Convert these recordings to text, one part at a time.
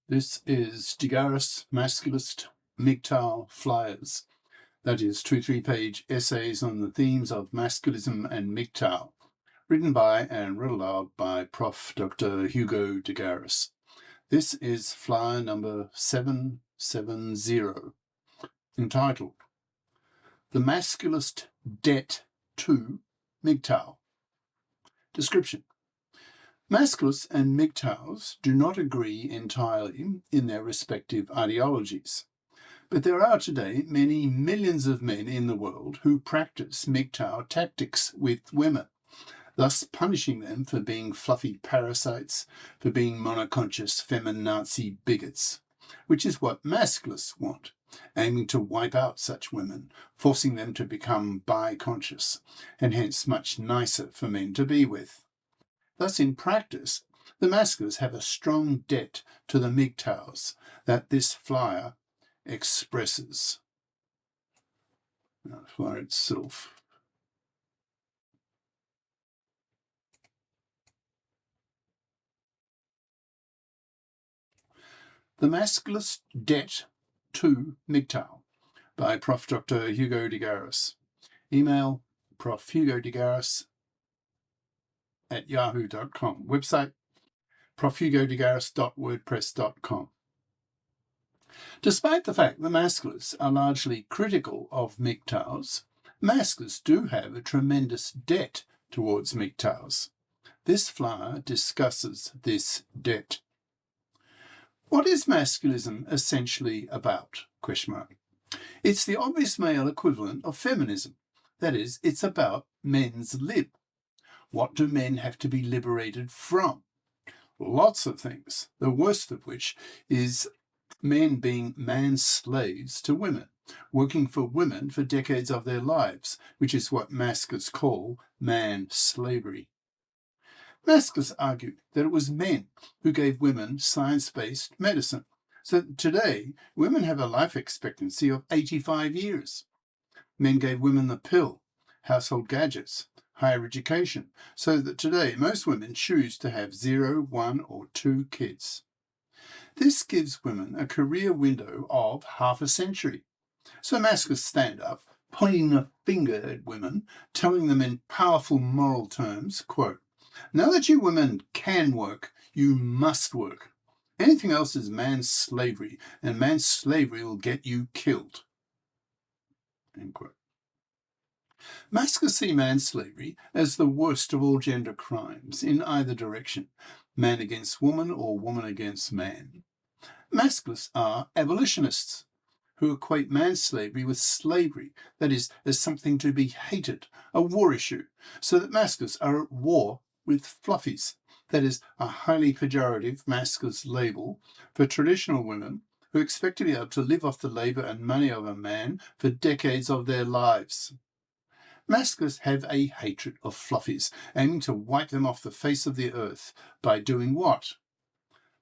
This is Garis, Masculist, MGTOW flyers. That is 2-3-page essays on the themes of Masculism and MGTOW, written by and read aloud by Prof. Dr. Hugo de Garis. This is flyer number 770, entitled The Masculist Debt to MGTOW. Description. Masculists and MGTOWs do not agree entirely in their respective ideologies, but there are today many millions of men in the world who practice MGTOW tactics with women, thus punishing them for being fluffy parasites, for being monoconscious feminazi bigots, which is what Masculists want, aiming to wipe out such women, forcing them to become biconscious, and hence much nicer for men to be with. Thus, in practice, the Masculists have a strong debt to the MGTOWs that this flyer expresses. Now, the flyer itself. The Masculist Debt to MGTOW by Prof. Dr. Hugo de Garis. Email profhugodegaris@yahoo.com. Website profhugodegaris.wordpress.com. Despite the fact that Masculists are largely critical of MGTOWs, Masculists do have a tremendous debt towards MGTOWs. This flyer discusses this debt. What is masculism essentially about? ? It's the obvious male equivalent of feminism. That is, it's about men's lib. What do men have to be liberated from? Lots of things, the worst of which is men being man-slaves to women, working for women for decades of their lives, which is what Masculists call man-slavery. Masculists argued that it was men who gave women science-based medicine, so that today women have a life expectancy of 85 years. Men gave women the pill, household gadgets, higher education, so that today most women choose to have 0, 1, or 2 kids. This gives women a career window of half a century. So Masculists stand up, pointing a finger at women, telling them in powerful moral terms, quote, "Now that you women can work, you must work. Anything else is man's slavery, and man's slavery will get you killed." End quote. Masculists see manslavery as the worst of all gender crimes in either direction, man against woman or woman against man. Masculists are abolitionists who equate manslavery with slavery, that is, as something to be hated, a war issue, so that Masculists are at war with fluffies, that is, a highly pejorative Masculist label for traditional women who expect to be able to live off the labour and money of a man for decades of their lives. Masculists have a hatred of fluffies, aiming to wipe them off the face of the earth by doing what?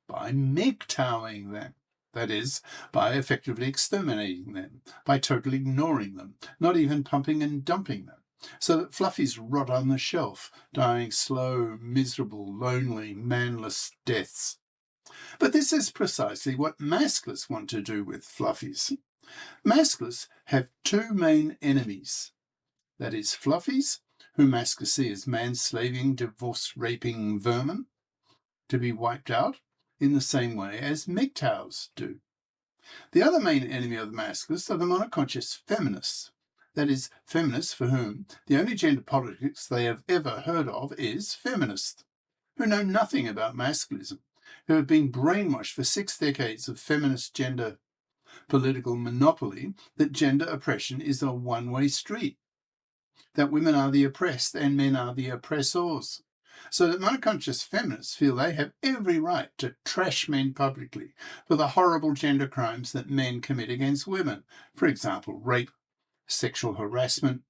By MGTOWing them. That is, by effectively exterminating them, by totally ignoring them, not even pumping and dumping them, so that fluffies rot on the shelf, dying slow, miserable, lonely, manless deaths. But this is precisely what Masculists want to do with fluffies. Masculists have 2 main enemies. That is, fluffies, whom Masculists see as man-slaving, divorce-raping vermin, to be wiped out in the same way as MGTOWs do. The other main enemy of the Masculists are the monoconscious feminists. That is, feminists for whom the only gender politics they have ever heard of is feminist, who know nothing about masculism, who have been brainwashed for 6 decades of feminist gender political monopoly that gender oppression is a one-way street, that women are the oppressed and men are the oppressors, so that monoconscious feminists feel they have every right to trash men publicly for the horrible gender crimes that men commit against women, for example, rape, sexual harassment,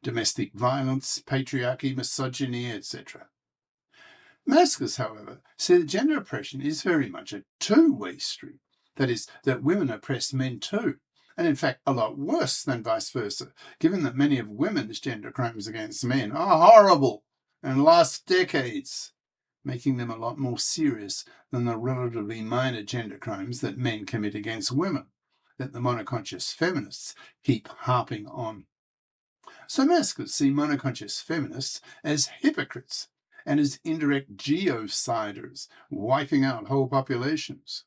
domestic violence, patriarchy, misogyny, etc. Masculists, however, say that gender oppression is very much a two-way street, that is, that women oppress men too, and in fact a lot worse than vice versa, given that many of women's gender crimes against men are horrible and last decades. making them a lot more serious than the relatively minor gender crimes that men commit against women, that the monoconscious feminists keep harping on. So Masculists see monoconscious feminists as hypocrites and as indirect genociders, wiping out whole populations.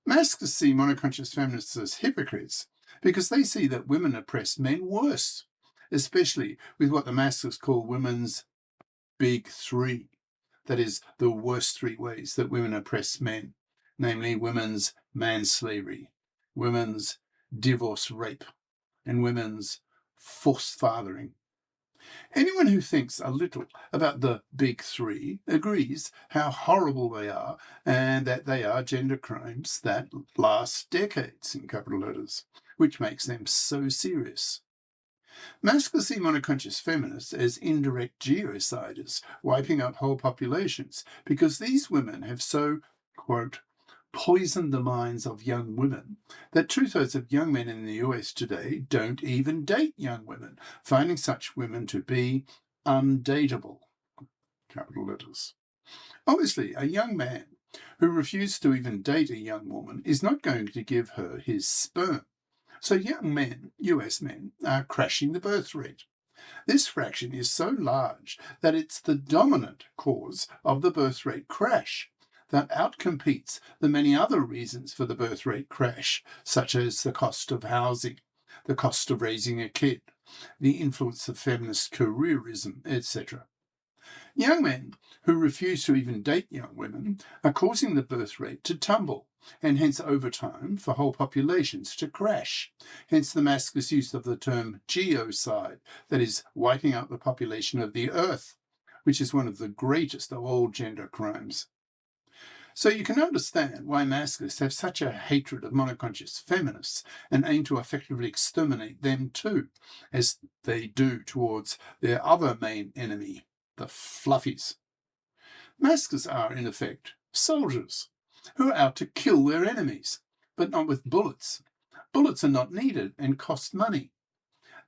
Masculists see monoconscious feminists as hypocrites because they see that women oppress men worse, especially with what the Masculists call women's big three. That is, the worst three ways that women oppress men, namely women's manslavery, women's divorce rape, and women's forced fathering. Anyone who thinks a little about the big three agrees how horrible they are and that they are gender crimes that last decades in capital letters, which makes them so serious. Masculists see monoconscious feminists as indirect genociders, wiping out whole populations, because these women have so, quote, poisoned the minds of young women that 2/3 of young men in the US today don't even date young women, finding such women to be undateable, capital letters. Obviously, a young man who refuses to even date a young woman is not going to give her his sperm. So young men, US men, are crashing the birth rate. This fraction is so large that it's the dominant cause of the birth rate crash that outcompetes the many other reasons for the birth rate crash, such as the cost of housing, the cost of raising a kid, the influence of feminist careerism, etc. Young men who refuse to even date young women are causing the birth rate to tumble, and hence over time for whole populations to crash. Hence the Masculist use of the term geocide, that is, wiping out the population of the earth, which is one of the greatest of all gender crimes. So you can understand why Masculists have such a hatred of monoconscious feminists and aim to effectively exterminate them too, as they do towards their other main enemy, the fluffies. Masculists are, in effect, soldiers who are out to kill their enemies, but not with bullets. Bullets are not needed and cost money.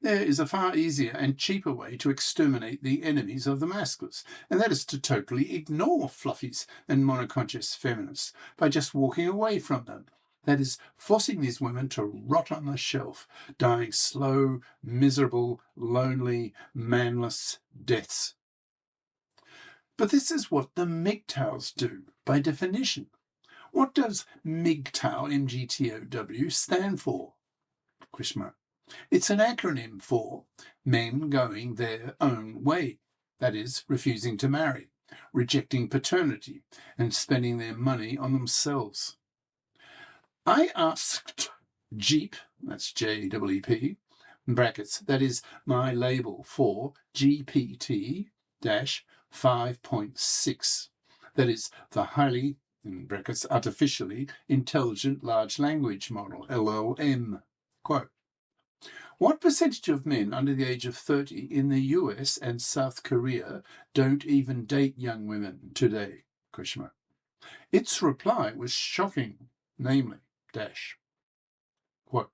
There is a far easier and cheaper way to exterminate the enemies of the Masculists, and that is to totally ignore fluffies and monoconscious feminists by just walking away from them. That is, forcing these women to rot on the shelf, dying slow, miserable, lonely, manless deaths. But this is what the MGTOWs do, by definition. What does MGTOW, MGTOW, stand for? Question mark. It's an acronym for men going their own way, that is, refusing to marry, rejecting paternity, and spending their money on themselves. I asked Jeep, that's J-E-E-P, in brackets, that is my label for GPT-5.6, that is the highly, in brackets, artificially intelligent large language model, LLM, quote. What percentage of men under the age of 30 in the US and South Korea don't even date young women today? Question mark. Its reply was shocking, namely, dash, quote,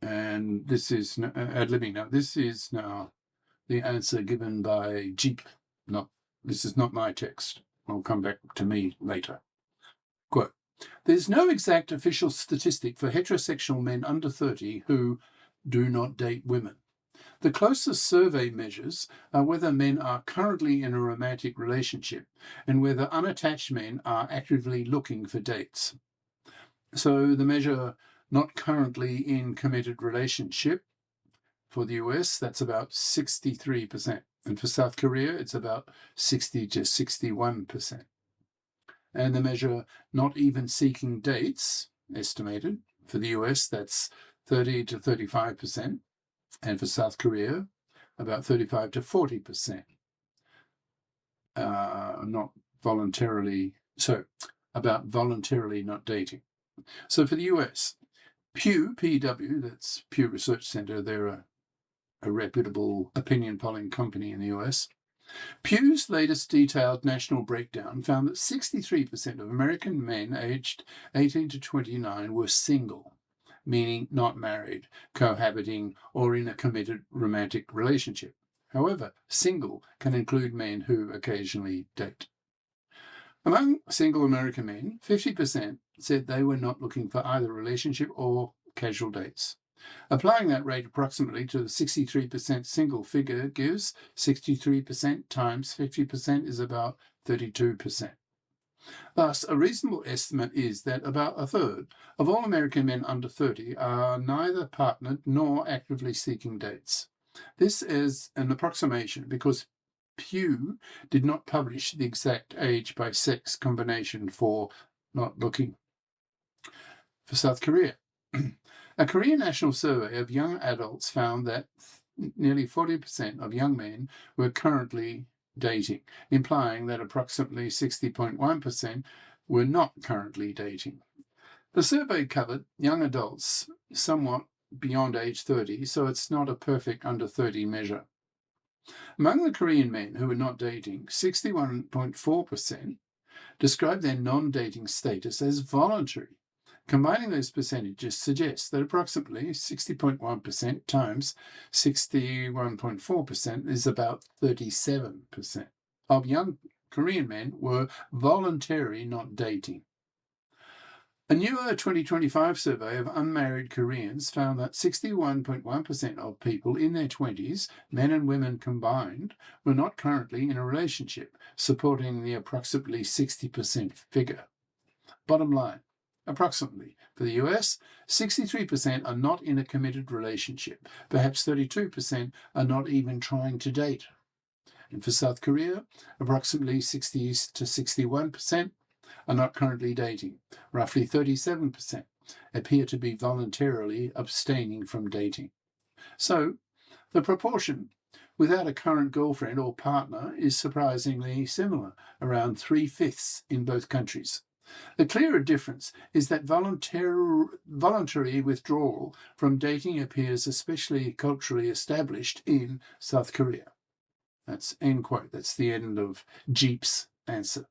and this is ad-libbing now. This is now the answer given by Jeep. This is not my text. It'll come back to me later. Quote, there's no exact official statistic for heterosexual men under 30 who do not date women. The closest survey measures are whether men are currently in a romantic relationship and whether unattached men are actively looking for dates. So the measure not currently in committed relationship for the US, that's about 63%. And for South Korea, it's about 60 to 61%. And the measure not even seeking dates, estimated, for the US, that's 30 to 35%, and for South Korea, about 35 to 40%. Not voluntarily, so about voluntarily not dating. So for the US, Pew, PW, that's Pew Research Center, they're a reputable opinion polling company in the US. Pew's latest detailed national breakdown found that 63% of American men aged 18 to 29 were single, meaning not married, cohabiting, or in a committed romantic relationship. However, single can include men who occasionally date. Among single American men, 50% said they were not looking for either relationship or casual dates. Applying that rate approximately to the 63% single figure gives 63% times 50% is about 32%. Thus, a reasonable estimate is that about a third of all American men under 30 are neither partnered nor actively seeking dates. This is an approximation because Pew did not publish the exact age by sex combination for not looking. For South Korea, a Korean national survey of young adults found that nearly 40% of young men were currently dating, implying that approximately 60.1% were not currently dating. The survey covered young adults somewhat beyond age 30, so it's not a perfect under 30 measure. Among the Korean men who were not dating, 61.4% described their non-dating status as voluntary. Combining those percentages suggests that approximately 60.1% times 61.4% is about 37% of young Korean men were voluntarily not dating. A newer 2025 survey of unmarried Koreans found that 61.1% of people in their 20s, men and women combined, were not currently in a relationship, supporting the approximately 60% figure. Bottom line, approximately, for the US, 63% are not in a committed relationship. Perhaps 32% are not even trying to date. And for South Korea, approximately 60 to 61% are not currently dating. Roughly 37% appear to be voluntarily abstaining from dating. So, the proportion without a current girlfriend or partner is surprisingly similar, around 3/5 in both countries. The clearer difference is that voluntary withdrawal from dating appears especially culturally established in South Korea. That's end quote. That's the end of Jeep's answer.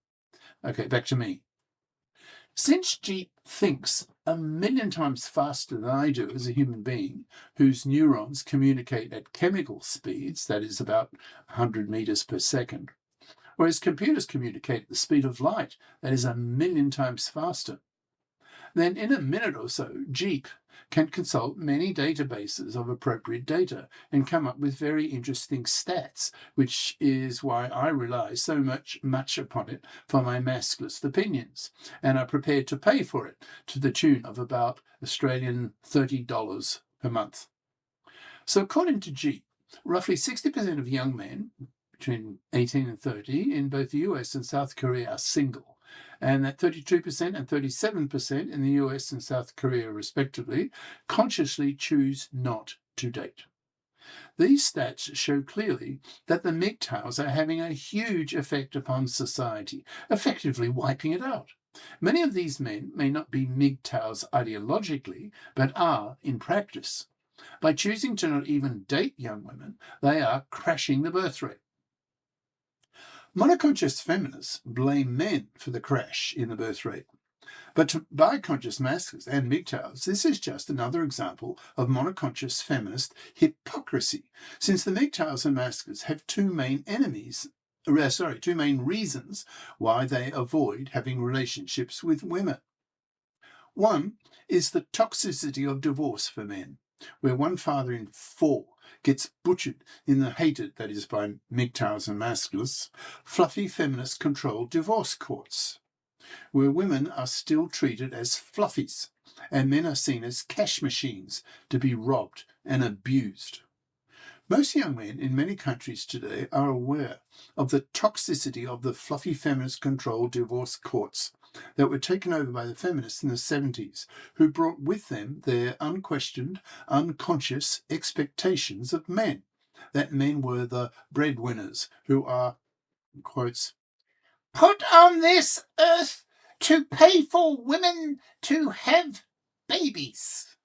Okay, back to me. Since Jeep thinks 1,000,000 times faster than I do as a human being, whose neurons communicate at chemical speeds, that is about 100 meters per second, whereas computers communicate at the speed of light, that is 1,000,000 times faster, then in a minute or so, Jeep can consult many databases of appropriate data and come up with very interesting stats, which is why I rely so much upon it for my masculist opinions, and are prepared to pay for it to the tune of about Australian $30 per month. So according to Jeep, roughly 60% of young men between 18 and 30 in both the US and South Korea are single, and that 32% and 37% in the US and South Korea, respectively, consciously choose not to date. These stats show clearly that the MGTOWs are having a huge effect upon society, effectively wiping it out. Many of these men may not be MGTOWs ideologically, but are in practice. By choosing to not even date young women, they are crashing the birth rate. Monoconscious feminists blame men for the crash in the birth rate. But to biconscious masculists and MGTOWs, this is just another example of monoconscious feminist hypocrisy, since the MGTOWs and masculists have two main reasons why they avoid having relationships with women. One is the toxicity of divorce for men, where one father in 4 gets butchered in the hated, that is by MGTOWs and masculists, fluffy feminist-controlled divorce courts, where women are still treated as fluffies and men are seen as cash machines to be robbed and abused. Most young men in many countries today are aware of the toxicity of the fluffy feminist-controlled divorce courts that were taken over by the feminists in the 70s, who brought with them their unquestioned, unconscious expectations of men, that men were the breadwinners who are, in quotes, put on this earth to pay for women to have babies.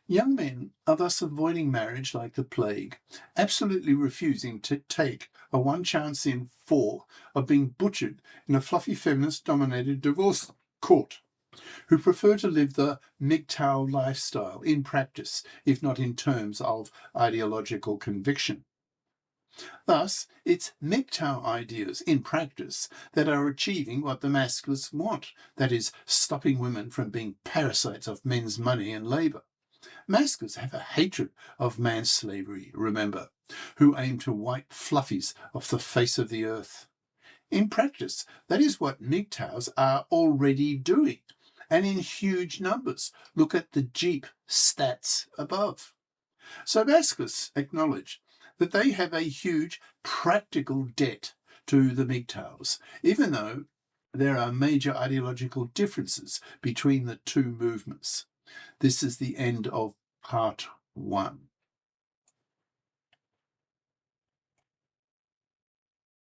Young men are thus avoiding marriage like the plague, absolutely refusing to take a 1 chance in 4 of being butchered in a fluffy feminist-dominated divorce court, who prefer to live the MGTOW lifestyle in practice, if not in terms of ideological conviction. Thus, it's MGTOW ideas in practice that are achieving what the Masculists want, that is, stopping women from being parasites of men's money and labour. Masculists have a hatred of manslavery, remember, who aim to wipe fluffies off the face of the earth. In practice, that is what MGTOWs are already doing, and in huge numbers. Look at the Jeep stats above. So Masculists acknowledge that they have a huge practical debt to the MGTOWs, even though there are major ideological differences between the two movements. This is the end of part 1.